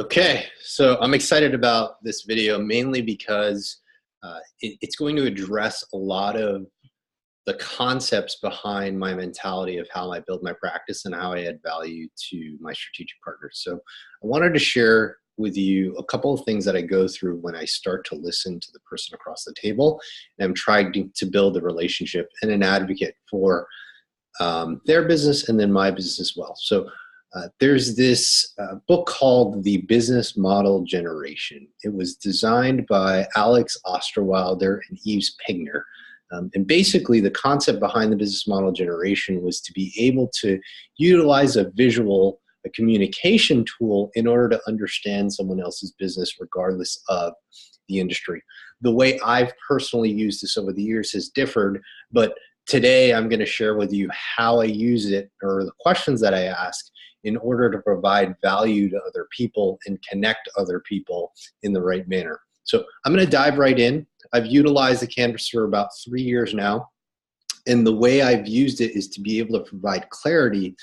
Okay, so I'm excited about this video mainly because it's going to address a lot of the concepts behind my mentality of how I build my practice and how I add value to my strategic partners. So I wanted to share with you a couple of things that I go through when I start to listen to the person across the table, and I'm trying to build a relationship and an advocate for their business and then my business as well. So there's this book called The Business Model Generation. It was designed by Alex Osterwilder and Yves Pigner. And basically the concept behind the business model generation was to be able to utilize a communication tool in order to understand someone else's business regardless of the industry. The way I've personally used this over the years has differed, but today I'm going to share with you how I use it, or the questions that I ask, in order to provide value to other people and connect other people in the right manner. So I'm going to dive right in. I've utilized the Canvas for about 3 years now. And the way I've used it is to be able to provide clarity,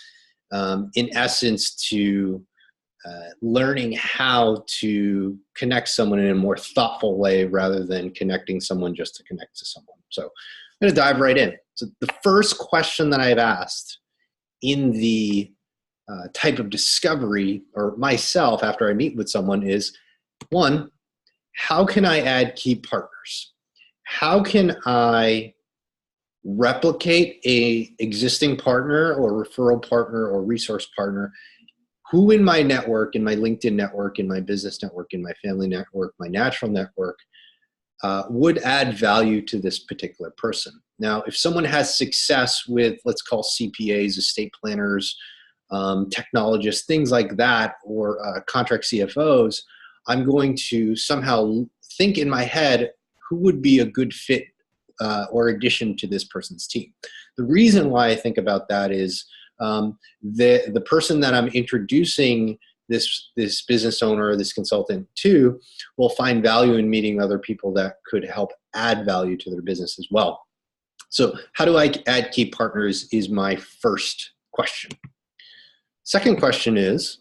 in essence, to learning how to connect someone in a more thoughtful way rather than connecting someone just to connect to someone. So I'm going to dive right in. So the first question that I've asked in the type of discovery, or myself after I meet with someone, is one, how can I add key partners? How can I replicate a existing partner or referral partner or resource partner who in my network, in my LinkedIn network, in my business network, in my family network, my natural network, would add value to this particular person? Now, if someone has success with, let's call CPAs, estate planners, technologists, things like that, or contract CFOs, I'm going to somehow think in my head who would be a good fit or addition to this person's team. The reason why I think about that is the person that I'm introducing this business owner or this consultant to will find value in meeting other people that could help add value to their business as well. So how do I add key partners is my first question. Second question is,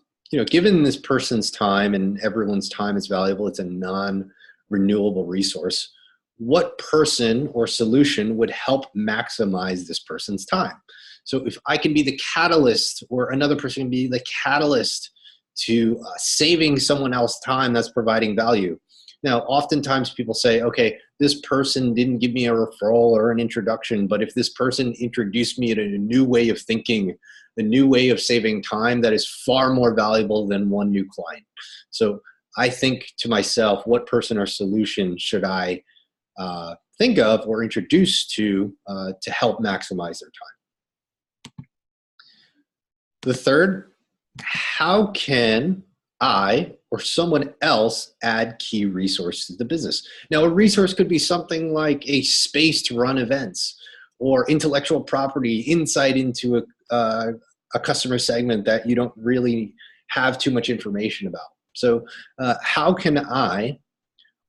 given this person's time, and everyone's time is valuable, it's a non-renewable resource, what person or solution would help maximize this person's time? So if I can be the catalyst, or another person can be the catalyst to saving someone else time, that's providing value. Now, oftentimes people say, okay, this person didn't give me a referral or an introduction, but if this person introduced me to a new way of thinking, a new way of saving time, that is far more valuable than one new client. So I think to myself, what person or solution should I think of or introduce to help maximize their time? The third, how can I or someone else add key resources to the business? Now, a resource could be something like a space to run events, or intellectual property, insight into a customer segment that you don't really have too much information about. So how can I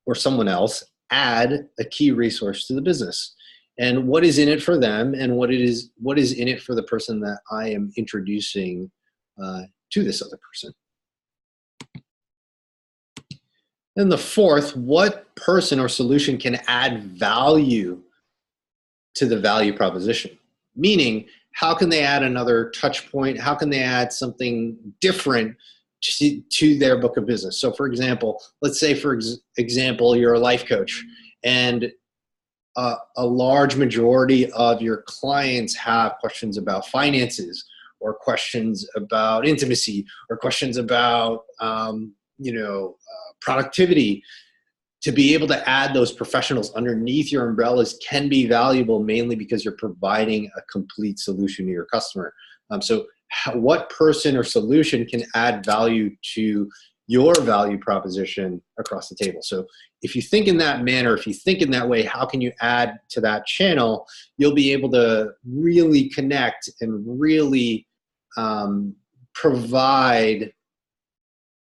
or someone else add a key resource to the business? And what is in it for them, and what is in it for the person that I am introducing to this other person? And the fourth, what person or solution can add value to the value proposition? Meaning, how can they add another touch point? How can they add something different to their book of business? So for example, let's say for example, you're a life coach, and a large majority of your clients have questions about finances, or questions about intimacy, or questions about productivity. To be able to add those professionals underneath your umbrellas can be valuable, mainly because you're providing a complete solution to your customer. So what person or solution can add value to your value proposition across the table? So if you think in that manner, if you think in that way, how can you add to that channel? You'll be able to really connect and really provide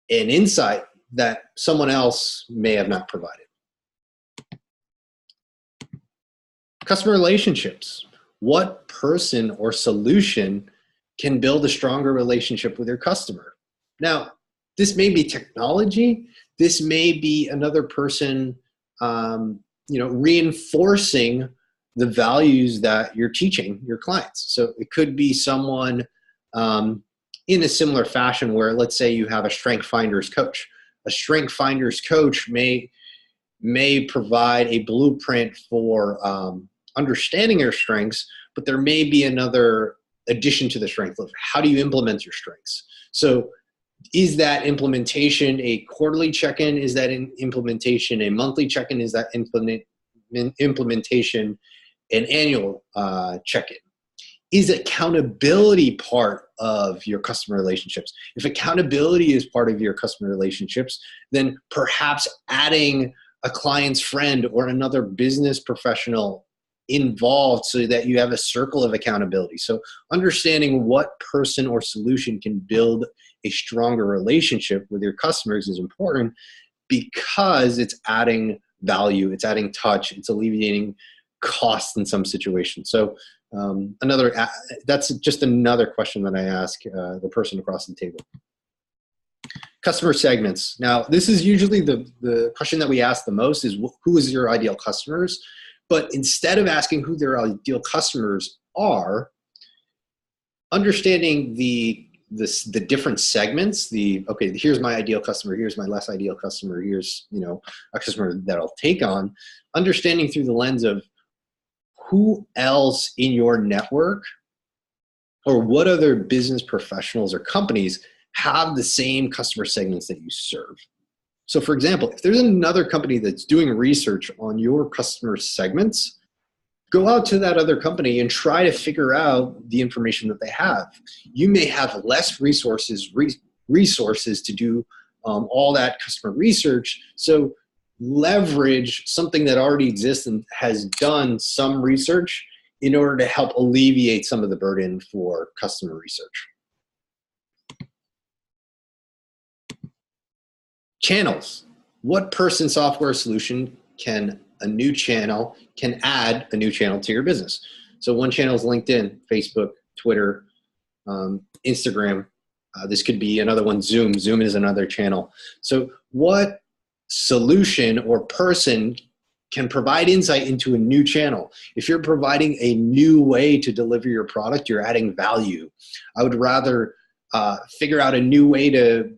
an insight that someone else may have not provided. Customer relationships. What person or solution can build a stronger relationship with your customer? Now, This may be technology. This may be another person, reinforcing the values that you're teaching your clients. So it could be someone in a similar fashion where, let's say you have a strength finders coach. A strength finders coach may provide a blueprint for understanding your strengths, but there may be another addition to the strength of how do you implement your strengths. So is that implementation a quarterly check-in? Is that implementation a monthly check-in? Is that implementation an annual check-in? Is accountability part of your customer relationships? If accountability is part of your customer relationships, then perhaps adding a client's friend or another business professional involved so that you have a circle of accountability. So understanding what person or solution can build a stronger relationship with your customers is important, because it's adding value, it's adding touch, it's alleviating costs in some situations. So that's just another question that I ask the person across the table. Customer segments. Now, this is usually the question that we ask the most is, who is your ideal customers? But instead of asking who their ideal customers are, understanding the different segments, okay, here's my ideal customer, here's my less ideal customer, here's a customer that I'll take on, understanding through the lens of who else in your network or what other business professionals or companies have the same customer segments that you serve. So for example, if there's another company that's doing research on your customer segments, go out to that other company and try to figure out the information that they have. You may have less resources to do all that customer research. So leverage something that already exists and has done some research in order to help alleviate some of the burden for customer research. Channels. What person, software, solution can add a new channel to your business? So one channel is LinkedIn, Facebook, Twitter, Instagram. This could be another one, Zoom. Zoom is another channel. So what solution or person can provide insight into a new channel? If you're providing a new way to deliver your product, you're adding value. I would rather figure out a new way to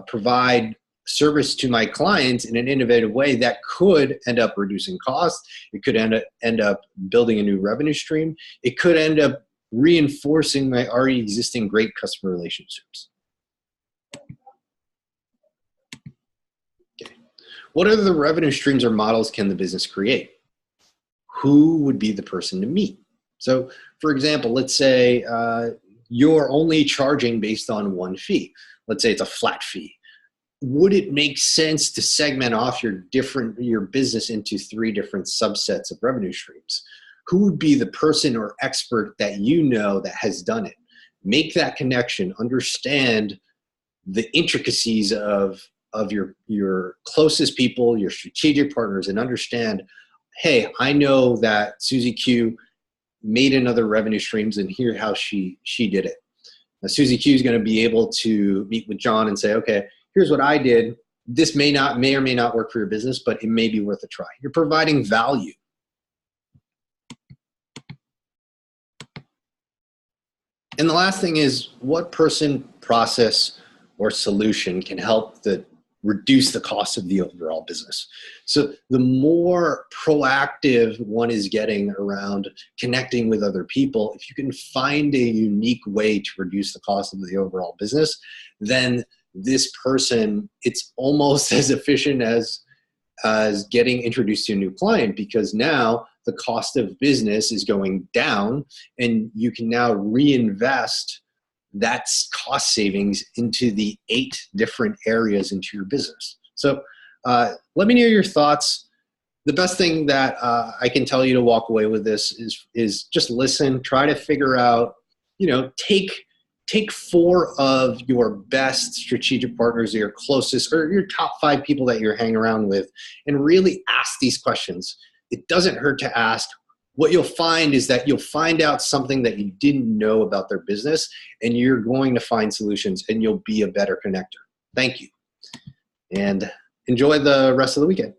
provide service to my clients in an innovative way that could end up reducing costs. It could end up building a new revenue stream. It could end up reinforcing my already existing great customer relationships. Okay. What other revenue streams or models can the business create? Who would be the person to meet? So for example, let's say you're only charging based on one fee. Let's say it's a flat fee. Would it make sense to segment off your business into 3 different subsets of revenue streams? Who would be the person or expert that that has done it? Make that connection, understand the intricacies of your closest people, your strategic partners, and understand, hey, I know that Susie Q made another revenue streams, and here's how she did it. Now, Susie Q is going to be able to meet with John and say, okay, here's what I did. This may or may not work for your business, but it may be worth a try. You're providing value. And the last thing is, what person, process, or solution can help reduce the cost of the overall business? So the more proactive one is getting around connecting with other people, if you can find a unique way to reduce the cost of the overall business, then this person, it's almost as efficient as getting introduced to a new client, because now the cost of business is going down and you can now reinvest that cost savings into the 8 different areas into your business. So let me know your thoughts. The best thing that I can tell you to walk away with this is just listen, try to figure out, take 4 of your best strategic partners, or your closest, or your top 5 people that you're hanging around with, and really ask these questions. It doesn't hurt to ask. What you'll find is that you'll find out something that you didn't know about their business, and you're going to find solutions, and you'll be a better connector. Thank you. And enjoy the rest of the weekend.